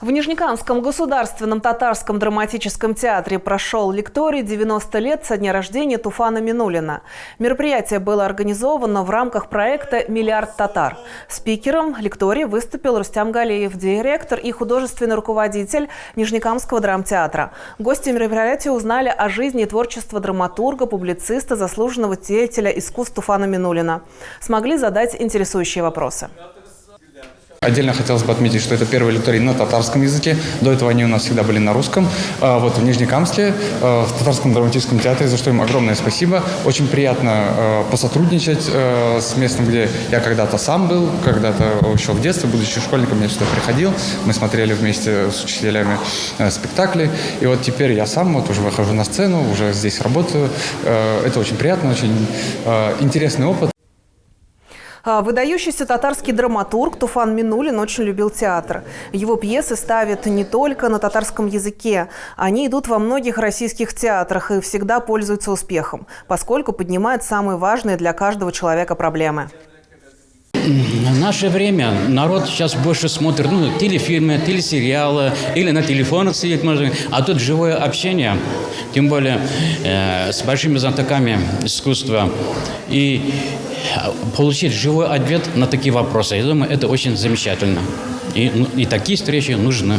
В Нижнекамском государственном татарском драматическом театре прошел лекторий «90 лет со дня рождения Туфана Минуллина». Мероприятие было организовано в рамках проекта «Миллиард татар». Спикером лектория выступил Рустам Галеев, директор и художественный руководитель Нижнекамского драмтеатра. Гости мероприятия узнали о жизни и творчестве драматурга, публициста, заслуженного деятеля искусств Туфана Минуллина. Смогли задать интересующие вопросы. Отдельно хотелось бы отметить, что это первый лекторий на татарском языке. До этого они у нас всегда были на русском. Вот в Нижнекамске, в татарском драматическом театре, за что им огромное спасибо. Очень приятно посотрудничать с местом, где я когда-то сам был, когда-то еще в детстве, будучи школьником, я сюда приходил. Мы смотрели вместе с учителями спектакли. И вот теперь я сам вот уже выхожу на сцену, уже здесь работаю. Это очень приятно, очень интересный опыт. Выдающийся татарский драматург Туфан Минуллин очень любил театр. Его пьесы ставят не только на татарском языке. Они идут во многих российских театрах и всегда пользуются успехом, поскольку поднимают самые важные для каждого человека проблемы. В наше время народ сейчас больше смотрит телефильмы, телесериалы или на телефонах сидит, можно. А тут живое общение, тем более с большими знатоками искусства. И получить живой ответ на такие вопросы, я думаю, это очень замечательно. И такие встречи нужны.